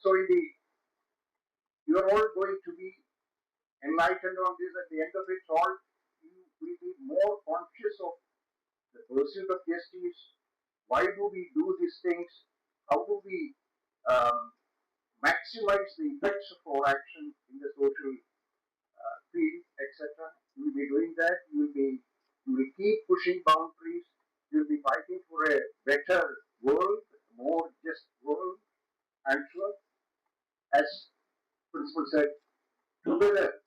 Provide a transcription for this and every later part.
So you are all going to be enlightened on this. At the end of it all, you will be more conscious of the pursuit of justice. Why do we do these things? How do we maximize the effects of our action in the social field, etc. You will be doing that. You will keep pushing boundaries. You will be fighting for a better world, more just world. I'm sure, as principal said, together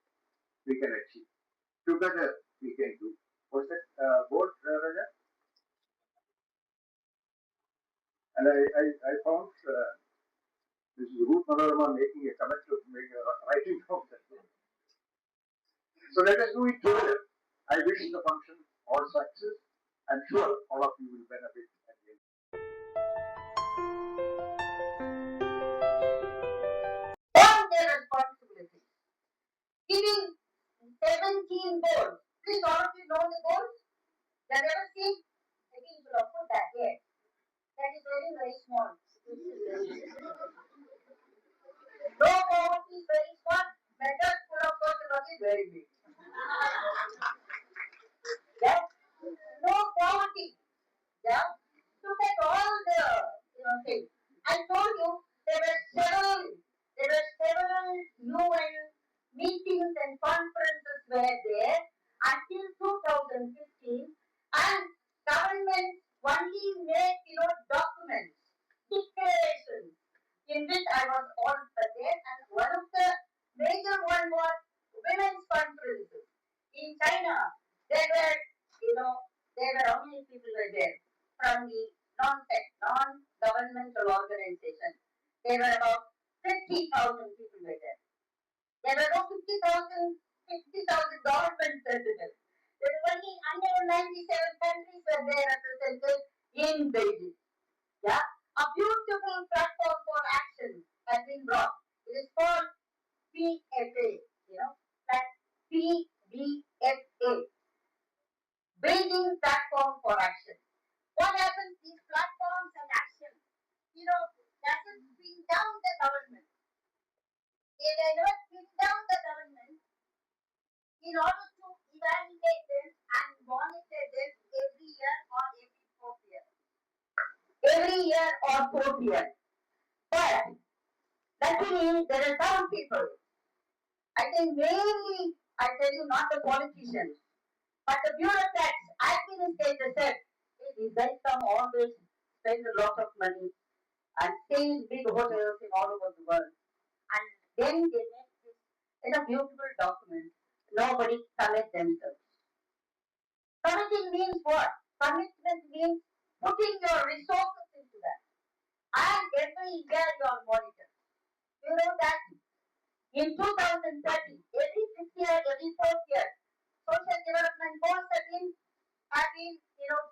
we can achieve. Together we can do. What's that word, Raja? And I found this is Ruth Manorama making a comment to writing from that. So let us do it together. I wish the function all success. I'm sure all of you will benefit at the end. On their responsibilities. Giving 17 goals. Please, all of you know the goals? Have you ever seen? Maybe you should have put that here. That is very, very small. No poverty is very small. Better full of course is very big. Yeah? No poverty. Yeah? Look at all the things. I told you there were several UN meetings and conferences were there until 2015, and government only made documents, declarations, in which I was all there, and one of the major one was women's conferences in China. There were how many people were there from the non-governmental organization. There were about 50,000 people were there. There were about 50,000 government residents. There were only 197 countries were there represented in Beijing. Yeah, a beautiful platform for action has been brought. It is called PFA. That PBFA, Building Platform for Action. What happens? These platforms and action, doesn't bring down the government. They will not bring down the government in order to evaluate them and monitor them every year or every 4th year. Every year or 4th year. But luckily, there are some people. I think mainly, I tell you, not the politicians, but the bureaucrats, administrators said, hey, these guys come always spend a lot of money and stay in big hotels in all over the world. And then they make this beautiful document. Nobody commit themselves. Committing means what? Commitment means putting your resources into that. And every year you are monitored. You know that in 2030, every 5th year, every 4th year, social development goals have been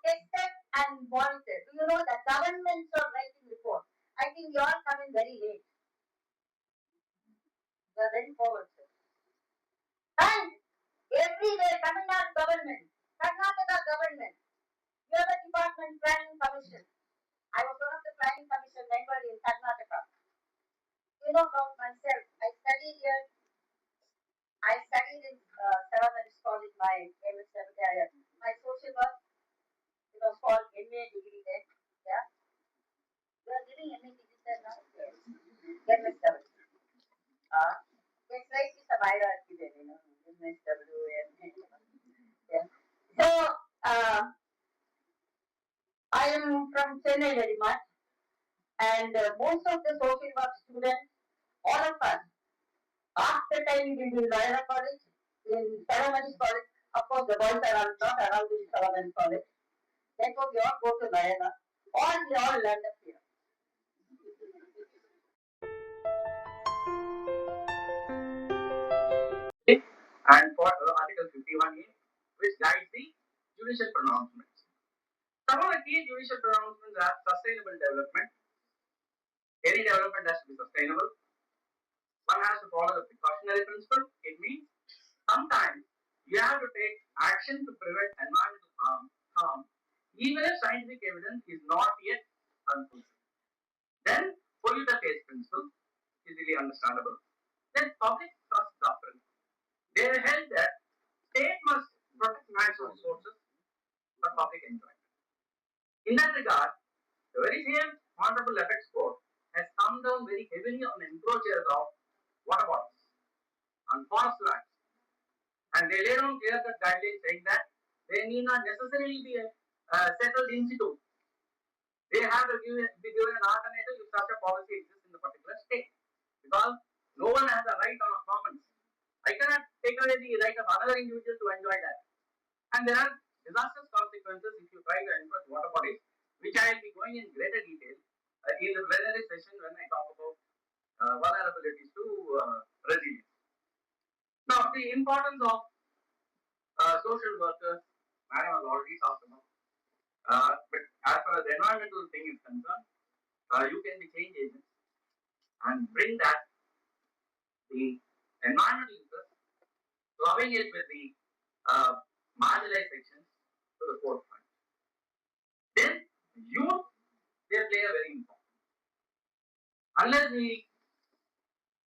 tested and monitored. Do you know that governments are writing reports? I think you all come in very late. You are very forward, sir. And everywhere, Tamil Nadu government, Karnataka government, you have a department planning commission. I was one of the planning commission members in Karnataka. You know about myself. I studied here. I studied in Saravanis College, my MSSW, my social work. It was called MA degree then. Yeah. You are giving MA degree there now? Yes. MSSW. It's like it's a hierarchy there, MSSW, MA. Yeah. So, I am from Chennai very much, and most of the social work students, all of us, after time we will be in Loyola College, in Saravanis College. Of course, the boys are not around in Saravanis College. Therefore, we all go to Loyola, or we all land up here. And for Article 51A, which guides the judicial pronouncements. Some of the key judicial pronouncements are sustainable development. Any development has to be sustainable. One has to follow the precautionary principle. It means sometimes you have to take action to prevent environmental harm, even if scientific evidence is not yet unfulfilled. Then, polluter pays principle. sustainable, then public trust doctrine. They held that state must protect natural resources for public enjoyment. In that regard, the very same Honorable Apex Court has come down very heavily on encroachers of water bodies, on forest lands, and they lay down clear cut guidelines saying that they need not necessarily be settled in situ. They have to be given an alternative if such a policy exists in the particular state. Because no one has a right on a commons. I cannot take away the right of another individual to enjoy that. And there are disastrous consequences if you try to enforce water bodies, which I will be going in greater detail in the plenary session when I talk about vulnerabilities to resilience. Now, the importance of social workers, Madam has already talked about. But as far as the environmental thing is concerned, you can be change agents and bring that the environmental interest, clubbing it with the marginalized sections to the forefront. Then youth, they play a very important. Unless we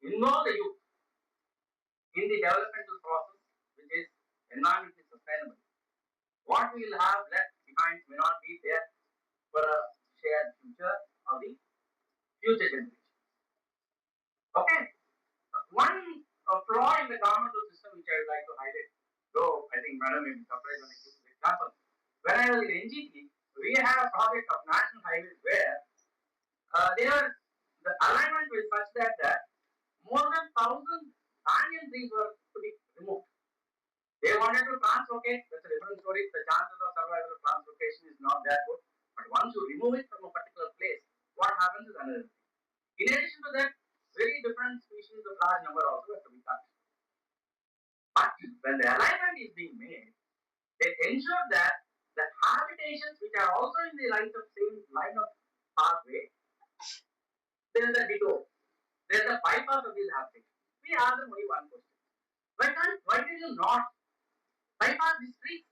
involve the youth in the developmental process, which is environmentally sustainable, what we will have left behind may not be there for a shared future of the future generation. Okay, one flaw in the governmental system which I would like to highlight, though I think Madam may be surprised when I give this example. When I was in NGT, we had a project of national highways where there the alignment was such that more than 1,000 banyan trees were to be removed. They wanted to translocate, that's a different story. The chances of survival of translocation is not that good. But once you remove it from a particular place, what happens is another thing. In addition to that, very different species of large number also have to be cut. But when the alignment is being made, they ensure that the habitations which are also in the same line of pathway, there is a detour. There is a bypass of these habitations. We ask them only one question. Why did you not bypass these trees?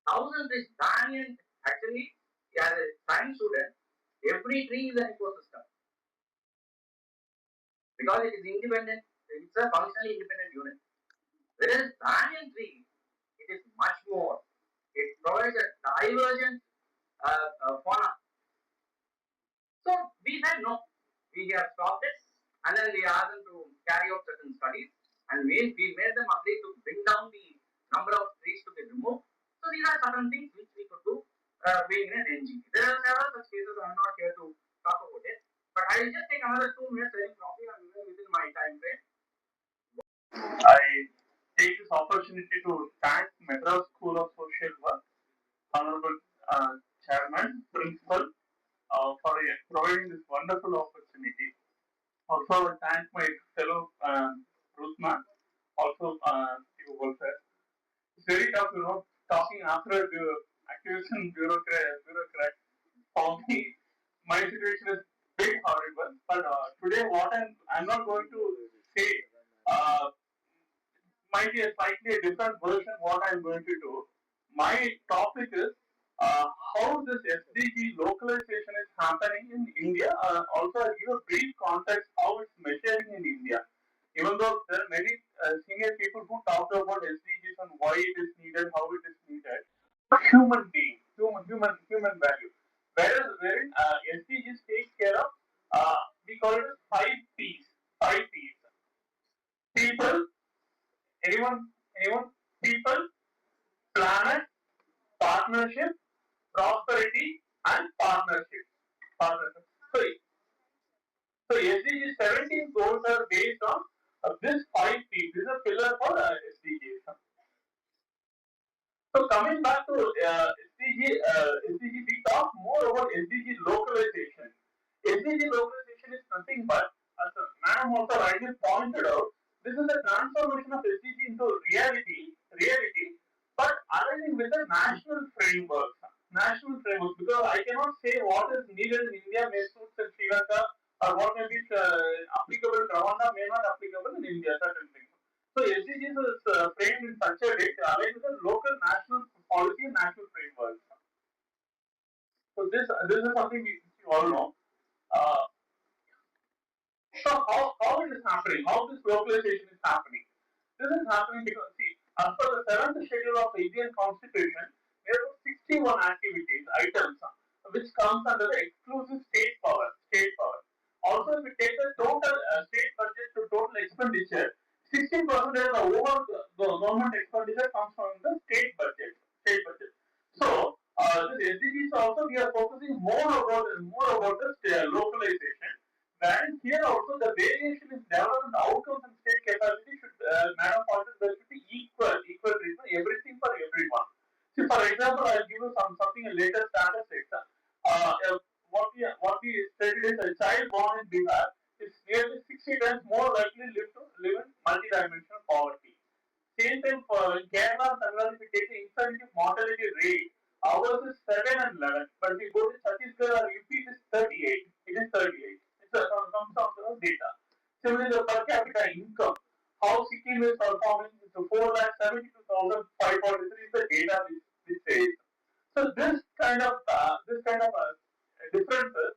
Thousands of banyan, actually, as a science student, every tree is an ecosystem. Because it is independent, it's a functionally independent unit. Whereas banyan tree, it is much more. It provides a divergent fauna. So we said no. We have stopped it, and then we asked them to carry out certain studies, and we made them agree to bring down the number of trees to be removed. So these are certain things which we could do being in an NG. There are several such cases. I'm not here to talk about it, but I will just take another 2 minutes very properly and within my time frame. I take this opportunity to thank Madras School of Social Work, Honorable Chairman, Principal, for providing this wonderful opportunity. Also, I thank my fellow Ruthman, also Steve Wolfer. It's very tough, talking after the acquisition bureaucrat. For me, my situation is very horrible. But today, what I'm not going to say uh, might be a slightly different version what I'm going to do. My topic is how this SDG localization is happening in India. Also, I'll give a brief context how it's measuring in India. Even though there are many senior people who talk about SDGs and why it is needed, how it is needed, but human being, human value. Wherein SDGs take care of, we call it 5 P's. 5 P's. People, anyone, people, planet, partnership, prosperity, and partnership. Partnership. So SDG 17 goals are based on this 5 P. This is a pillar for SDGs. So coming back to SDG, we talk more about SDG localization. SDG localization is nothing but, as Madam also rightly pointed out, this is a transformation of SDG into reality, but aligning with the national framework. Because I cannot say what is needed in India may suit in Sri Lanka, or what may be applicable in Rwanda may not applicable in India, certain things. So SDGs is framed in such a way to align with the local national policy and national frameworks. So this is something you all know. Uh, So how it is happening? How this localization is happening? This is happening because see, as per the seventh schedule of the Indian Constitution, there are 61 activities items which comes under the exclusive state power. State power. Also, if we take the total state budget to total expenditure, 16% of the overall the government expenditure comes from the state budget. State budget. So this SDGs also we are focusing more about the localization. And here also the variation in development outcomes and state capacity should, Madam pointed, there should be equal treatment, everything for everyone. See, for example, I'll give you something a later statistics. What we stated is a child born in Bihar is nearly 60 times more likely live in multidimensional poverty. Same time for in Kerala and Tamil Nadu, if we take the infant mortality rate, ours is 7 and 11. But if we go to Chhattisgarh or UP, it is 38. It is 38. It's comes down to the data. Similarly, the per capita income, how Sikkim is performing, is 4,72,543 is the data which says. So this kind of differences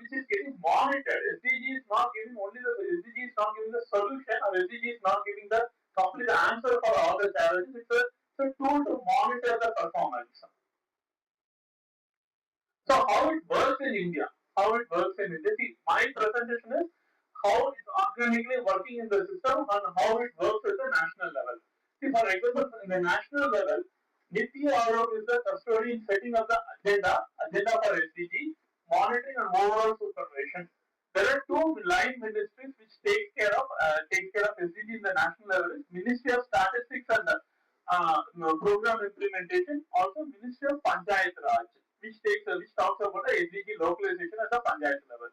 which is getting monitored. SDG is not giving only the SDG is not giving the solution, or SDG is not giving the complete answer for all the challenges. It's a tool to monitor the performance. So how it works in India? How it works in India? See, my presentation is how it's organically working in the system and how it works at the national level. See, for example, in the national level, Niti Aayog is the custodian setting of the agenda for SDG, monitoring and overall supervision. There are two line ministries which take care of SDG in the national level. Ministry of Statistics and program implementation. Also, Ministry of Panchayat Raj, which talks about the SDG localization at the Panchayat level.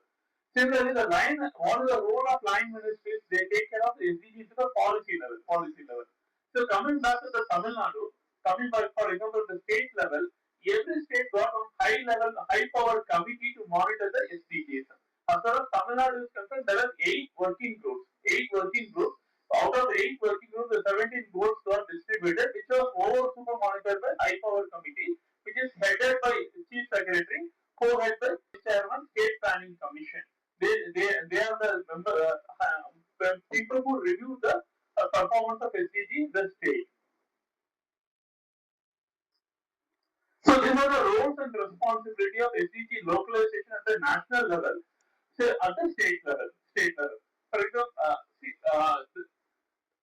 Similarly, what is the role of line ministries? They take care of SDG to the policy level. Policy level. So coming back to the Tamil Nadu, coming back for example the state level, every state got a high powered committee to monitor the SDGs. As far as Tamil Nadu is concerned, there are 8 working groups. 8 working groups. Out of the 8 working groups, the 17 groups got distributed, which was over super monitored by high power committee, which is headed by chief secretary, co-head by chairman, state planning commission. They are the people who review the performance of SDG in the state. So these are the roles and responsibility of SDG localization at the national level, say at the state level. State level. For example,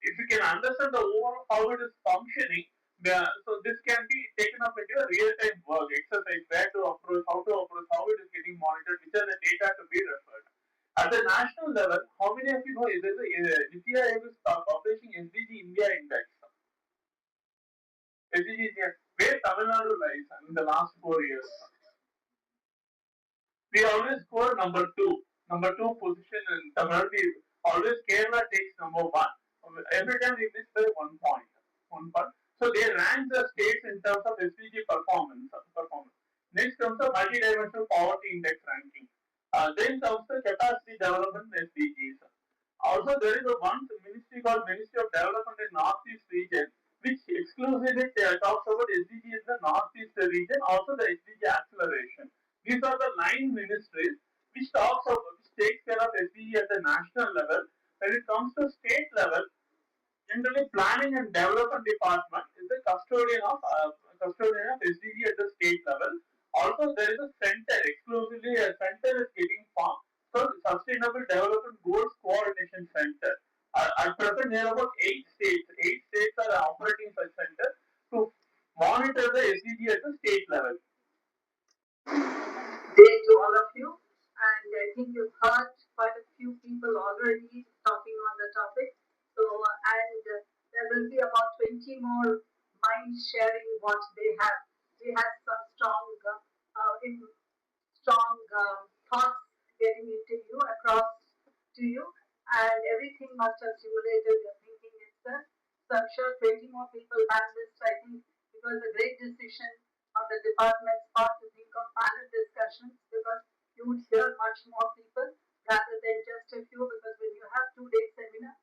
if you can understand the overall how it is functioning, so this can be taken up into a real-time work exercise, where to approach, how it is getting monitored, which are the data to be referred. At the national level, how many of you know there is a Niti Aayog is publishing SDG India Index? SDG India, where Tamil Nadu lies in the last 4 years. We always score number two position in Tamil Nadu. Always Kerala takes number one. Every time we miss by 1 point. 1 point. So they rank the states in terms of SDG performance. Next comes the multi-dimensional poverty index ranking. Then comes the capacity development SDGs. Also, there is a one ministry called Ministry of Development in Northeast region, which exclusively talks about SDG in the Northeast region. Also, the SDG acceleration. These are the 9 ministries which takes care of SDG at the national level. When it comes to state level, generally planning and development department is the custodian of SDG at the state level. Also, there is a center exclusively. A center is getting formed. So, Sustainable Development Goals Coordination Center. At present, there are about 8 states. 8 states are operating such center to monitor the SDG at the state level. Day to all of you. And I think you've heard quite a few people already talking on the topic. So, there will be about 20 more minds sharing what they have. We had some strong thoughts getting into you, across to you, and everything must have stimulated your thinking itself. So I'm sure 20 more people had this. I think it was a great decision on the department's part to think of panel discussions, because you would hear much more people rather than just a few, because when you have 2 day seminar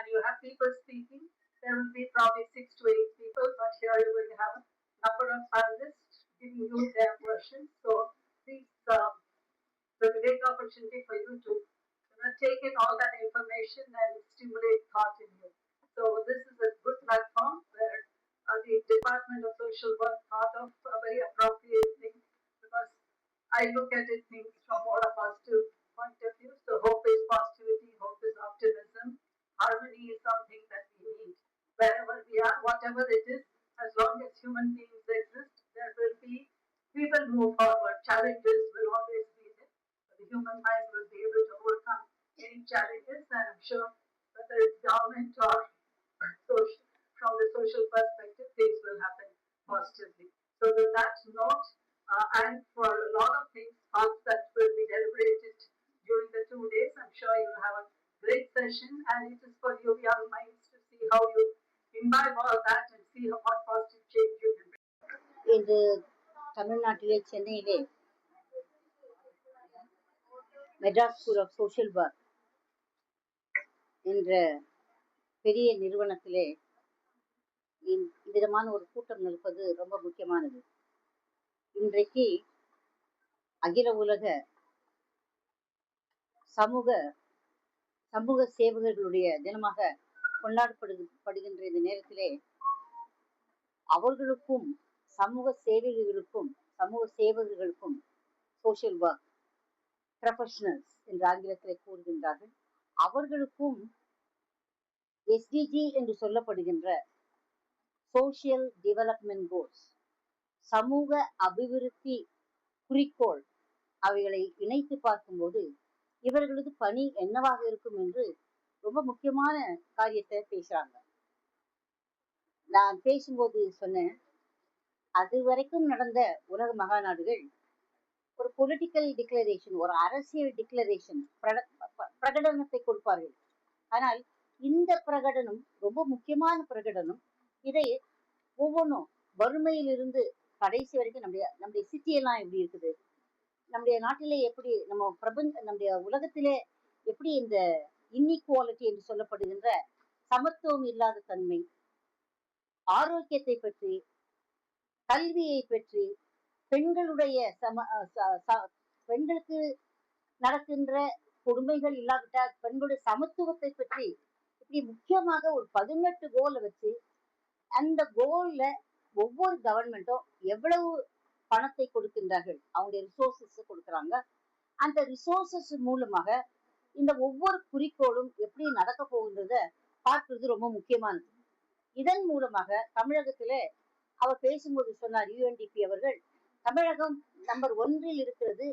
and you have people speaking, there will be probably 6 to 8 people, but here you will have a number of panelists giving you their questions. So please, the great opportunity for you to take in all that information and stimulate thought in you. So this is a good platform where the Department of Social Work thought of a very appropriate thing, because I look at it things from more a positive point of view. So hope is positivity, hope is optimism. Harmony is something that we need wherever we are, whatever it is. As long as human beings exist, we will move forward. Challenges will always be there. But the human mind will be able to overcome any challenges, and I'm sure whether it's government or social, from the social perspective, things will happen positively. So with that note, and for a lot of things, thoughts that will be deliberated during the 2 days, I'm sure you'll have a great session, and it is for you young minds to see how you imbibe all that and see what positive change you can bring. இன்று தமிழ்நாட்டிலே சென்னையிலே Madras school of social work என்ற பெரிய நிறுவனத்திலே இவ்விதமான ஒரு கூட்டம் நடப்பது ரொம்ப முக்கியமானது. இன்றைக்கு அகில உலக சமூக சமூக சேவகர்களுடைய தினமாக கொண்டாடப்படுகின்ற இந்த நேரத்திலே அவர்களுக்கும் சமூக சேவகர்களுக்கும் சோஷியல் ஒர்க் ப்ரொஃபஷனல்ஸ் என்று ஆங்கிலத்திலே கூறுகின்றார்கள், அவர்களுக்கும் SDG என்று சொல்லப்படுகின்ற சோஷியல் டெவலப்மெண்ட் கோல்ஸ், சமூக அபிவிருத்தி குறிக்கோள், அவைகளை இணைத்து பார்க்கும்போது இவர்களது பணி என்னவாக இருக்கும் என்று ரொம்ப முக்கியமான காரியத்தை பேசுறாங்க. நான் பேசும்போது சொன்னேன், அது வரைக்கும் நடந்த உலக மகாநாடுகள் ஒரு பொலிட்டிக்கல் டிக்ளரேஷன், ஒரு அரசியல் டிக்ளரேஷன் பிரகடனத்தை கொடுப்பார்கள். ஆனால் இந்த பிரகடனம் ரொம்ப முக்கியமான பிரகடனம். இதை ஒவ்வொன்றும் வறுமையிலிருந்து கடைசி வரைக்கும் நம்முடைய சிட்டியெல்லாம் எப்படி இருக்குது, நம்முடைய நாட்டிலே எப்படி, நம்முடைய உலகத்திலே எப்படி இந்த இன்இக்வாலிட்டி என்று சொல்லப்படுகின்ற சமத்துவம் இல்லாத தன்மை, ஆரோக்கியத்தை பற்றி, கல்வியை பற்றி, பெண்களுடைய பெண்களுக்கு நடக்கின்ற கொடுமைகள் இல்லாவிட்டால் பெண்களுடைய சமத்துவத்தை பற்றி, இப்படி முக்கியமாக ஒரு 18 கோலை வச்சு அந்த கோல்ல ஒவ்வொரு கவர்மெண்ட்டும் எவ்வளவு பணத்தை கொடுக்கின்றார்கள், அவங்களுடைய ரிசோர்சஸ் கொடுக்குறாங்க. அந்த ரிசோர்சஸ் மூலமாக இந்த ஒவ்வொரு குறிக்கோளும் எப்படி நடக்க போகின்றத பார்க்கிறது ரொம்ப முக்கியமானது. இதன் மூலமாக தமிழகத்திலே அவர் பேசும்போது சொன்னார், UNDP அவர்கள், தமிழகம் நம்பர் 1 இருக்கிறது.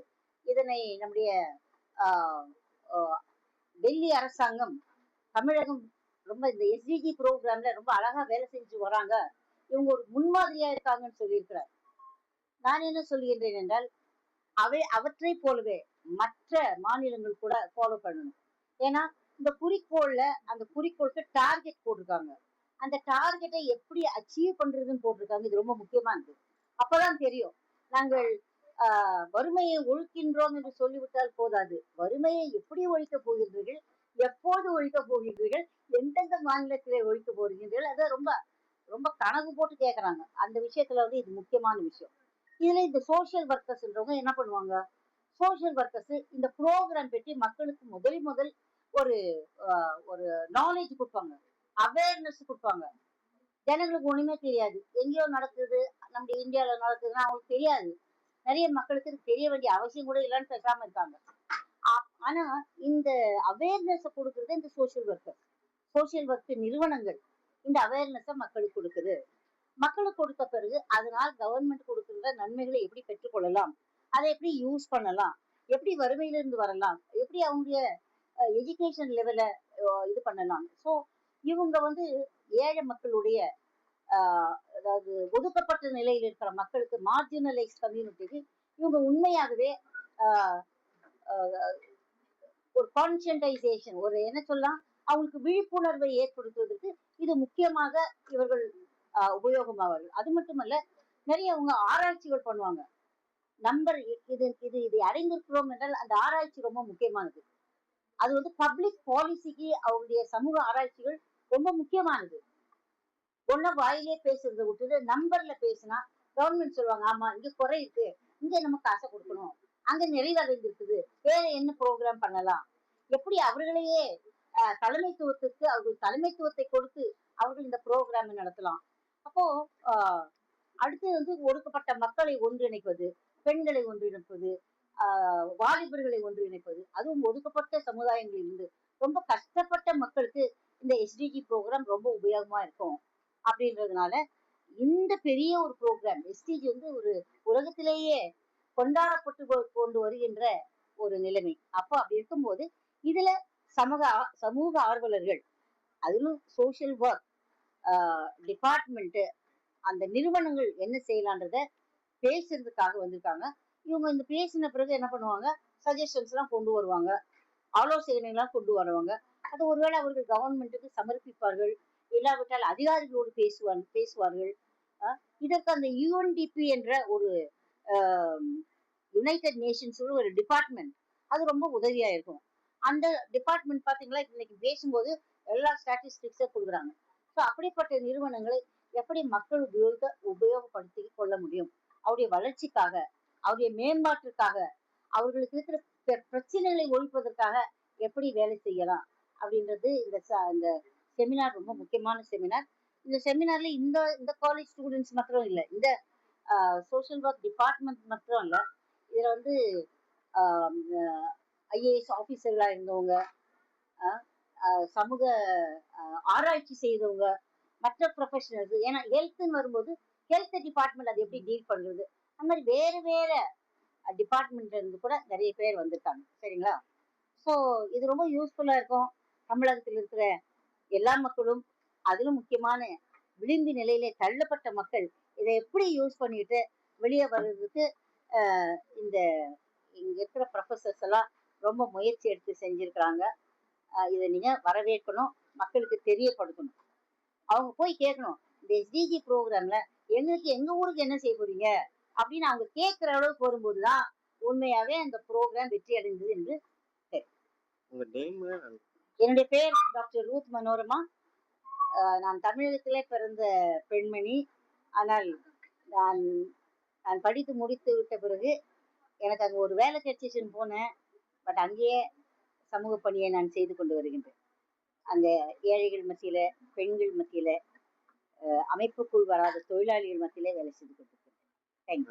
இதனை நம்முடைய டெல்லி அரசாங்கம், தமிழகம் ரொம்ப இந்த SDG ப்ரோக்ராம்ல ரொம்ப அழகா வேலை செஞ்சு வராங்க, இவங்க ஒரு முன்மாதிரியா இருக்காங்கன்னு சொல்லியிருக்கிறார். நான் என்ன சொல்லுகின்றேன் என்றால், அவற்றை போலவே மற்ற மாநிலங்கள் கூட ஃபாலோ பண்ணணும். ஏன்னா இந்த குறிக்கோள்ல அந்த குறிக்கோளுக்கு டார்கெட் போட்டிருக்காங்க, அந்த டார்கெட்டை எப்படி அச்சீவ் பண்றதுன்னு போட்டிருக்காங்க. இது ரொம்ப முக்கியமானது. அப்பதான் தெரியும். நாங்கள் வறுமையை ஒழிக்கின்றோம் என்று சொல்லிவிட்டால் போதாது, வறுமையை எப்படி ஒழிக்க போகின்றீர்கள், எப்போது ஒழிக்க போகின்றீர்கள், எந்தெந்த மாநிலத்திலே ஒழிக்க போகிறீர்கள், அதை ரொம்ப ரொம்ப கணக்கு போட்டு கேட்கறாங்க. அந்த விஷயத்துல இது முக்கியமான விஷயம். இதுல இந்த சோசியல் ஒர்க்கர்ஸ்ன்றவங்க என்ன பண்ணுவாங்க, சோசியல் ஒர்க்கர்ஸ் இந்த ப்ரோக்ராம் பற்றி மக்களுக்கு முதல் ஒரு ஒரு நாலேஜ் கொடுப்பாங்க, அவேர்னஸ் கொடுப்பாங்க. ஜனங்களுக்கு ஒண்ணுமே தெரியாது, எங்கேயோ நடக்குது, நம்ம இந்தியாவில நடக்குதுன்னா அவங்களுக்கு தெரியாது. நிறைய மக்களுக்கு தெரிய வேண்டிய அவசியம் கூட இல்லைன்னு பேசாம இருக்காங்க. ஆனா இந்த அவேர்னஸ் கொடுக்கறது இந்த சோசியல் ஒர்க் நிறுவனங்கள் இந்த அவேர்னஸை மக்களுக்கு கொடுக்குது. மக்களுக்கு கொடுத்த பிறகு அதனால் கவர்மெண்ட் கொடுக்கின்ற நன்மைகளை எப்படி பெற்றுக்கொள்ளலாம், அதை எப்படி யூஸ் பண்ணலாம், எப்படி வறுமையிலிருந்து வரலாம், எப்படி அவங்களுடைய எஜுகேஷன் லெவலை இது பண்ணலாம். ஸோ இவங்க ஏழை மக்களுடைய அதாவது ஒதுக்கப்பட்ட நிலையில் இருக்கிற மக்களுக்கு, மார்ஜினலைஸ் கம்யூனிட்டிக்கு இவங்க உண்மையாகவே ஒரு கான்சியன்டைசேஷன், ஒரு என்ன சொல்லலாம், அவங்களுக்கு விழிப்புணர்வை ஏற்படுத்துவதற்கு இது முக்கியமாக இவர்கள் உபயோகமாவார்கள். அது மட்டுமல்ல, நிறைய அவங்க ஆராய்ச்சிகள் பண்ணுவாங்க. இதை அடைந்திருக்கிறோம் என்றால் அந்த ஆராய்ச்சி ரொம்ப முக்கியமானது. அது பப்ளிக் பாலிசிக்கு அவருடைய சமூக ஆராய்ச்சிகள் ரொம்ப முக்கியமானது. ஒன்ன வாயிலே பேசுறதை விட்டுட்டு நம்பர்ல பேசினா கவர்மெண்ட் சொல்லுவாங்க, ஆமா இங்க குறை இருக்கு, இங்க நம்ம காசை கொடுக்கணும், அங்க நிறைவடைந்திருக்குது, வேற என்ன ப்ரோக்ராம் பண்ணலாம், எப்படி அவர்களையே தலைமைத்துவத்துக்கு அவர்கள் தலைமைத்துவத்தை கொடுத்து அவர்கள் இந்த ப்ரோக்ராம் நடத்தலாம். அப்போ அடுத்து வந்து ஒடுக்கப்பட்ட மக்களை ஒன்றிணைப்பது, பெண்களை ஒன்றிணைப்பது, வாலிபர்களை ஒன்றிணைப்பது, அதுவும் ஒதுக்கப்பட்ட சமுதாயங்களில் இருந்து ரொம்ப கஷ்டப்பட்ட மக்களுக்கு இந்த எஸ்டிஜி ப்ரோக்ராம் ரொம்ப உபயோகமா இருக்கும் அப்படின்றதுனால இந்த பெரிய ஒரு ப்ரோக்ராம் எஸ்டிஜி வந்து ஒரு உலகத்திலேயே கொண்டாடப்பட்டு கொண்டு வருகின்ற ஒரு நிலைமை. அப்போ அப்படி இருக்கும்போது இதுல சமூக ஆர்வலர்கள், அதிலும் சோசியல் ஒர்க் டிபார்ட்மெண்ட், அந்த நிறுவனங்கள் என்ன செய்யலான்றத பேசுறதுக்காக வந்திருக்காங்க. இவங்க இந்த பேசின பிறகு என்ன பண்ணுவாங்க, சஜஷன்ஸ் எல்லாம் கொண்டு வருவாங்க, ஆலோசனைகள்லாம் கொண்டு வருவாங்க. அது ஒருவேளை அவர்கள் கவர்மெண்ட்டுக்கு சமர்ப்பிப்பார்கள், இல்லாவிட்டால் அதிகாரிகளோடு பேசுவார்கள். இதற்கு அந்த யுஎன்டிபி என்ற ஒரு யுனைடெட் நேஷன்ஸ் ஒரு டிபார்ட்மெண்ட், அது ரொம்ப உதவியா இருக்கும். அந்த டிபார்ட்மெண்ட் பாத்தீங்களா, இன்னைக்கு பேசும்போது எல்லா ஸ்டாட்டிஸ்டிக்ஸை கொடுக்குறாங்க. ஸோ அப்படிப்பட்ட நிறுவனங்களை எப்படி மக்கள் உபயோகப்படுத்தி கொள்ள முடியும், அவருடைய வளர்ச்சிக்காக, அவருடைய மேம்பாட்டிற்காக, அவர்களுக்கு இருக்கிற பிரச்சனைகளை ஒழிப்பதற்காக எப்படி வேலை செய்யலாம் அப்படின்றது இந்த செமினார் ரொம்ப முக்கியமான செமினார். இந்த செமினார்ல இந்த காலேஜ் ஸ்டூடெண்ட்ஸ் மாத்திரம் இல்லை, இந்த சோஷியல் ஒர்க் டிபார்ட்மெண்ட் மாத்திரம் இல்லை, இதுல வந்து ஐஏஎஸ் ஆபீசர்களா இருந்தவங்க, சமூக ஆராய்ச்சி செய்தவங்க, மற்ற ப்ரொஃபஷனல்ஸ், ஏன்னா ஹெல்த்னு வரும்போது ஹெல்த் டிபார்ட்மெண்ட் அது எப்படி டீல் பண்றது, அந்த மாதிரி வேற வேற டிபார்ட்மெண்ட்ல இருந்து கூட நிறைய பேர் வந்திருக்காங்க. சரிங்களா? ஸோ இது ரொம்ப யூஸ்ஃபுல்லா இருக்கும். தமிழகத்தில் இருக்கிற எல்லா மக்களும், அதிலும் முக்கியமான விளிம்பு நிலையிலே தள்ளப்பட்ட மக்கள் இதை எப்படி யூஸ் பண்ணிட்டு வெளியே வர்றதுக்கு இந்த இங்க இருக்கிற ப்ரொஃபசர்ஸ் எல்லாம் ரொம்ப முயற்சி எடுத்து செஞ்சிருக்கிறாங்க. இதை நீங்க வரவேற்கணும், மக்களுக்கு தெரியப்படுத்தணும். அவங்க போய் கேட்கணும், இந்த எஸ்டிஜி ப்ரோக்ராம்ல எங்களுக்கு எங்க ஊருக்கு என்ன செய்ய போறீங்க அப்படின்னு அவங்க கேட்கிற அளவுக்கு வரும்போதுதான் உண்மையாவே அந்த ப்ரோக்ராம் வெற்றி அடைந்தது என்று தெரியும். என்னுடைய பேர் டாக்டர் ரூத் மனோரமா. நான் தமிழகத்திலே பிறந்த பெண்மணி. ஆனால் நான் நான் படித்து முடித்து விட்ட பிறகு எனக்கு அங்கே ஒரு வேலை கிடைச்சிச்சுன்னு போனேன். பட் அங்கேயே சமூக பணியை நான் செய்து கொண்டு வருகின்றேன். அந்த ஏழைகள் மத்தியில, பெண்கள் மத்தியில, அமைப்புக்குள் வராத தொழிலாளிகள் மத்தியிலே வேலை செய்து கொண்டிருக்கிறேன். தேங்க்யூ.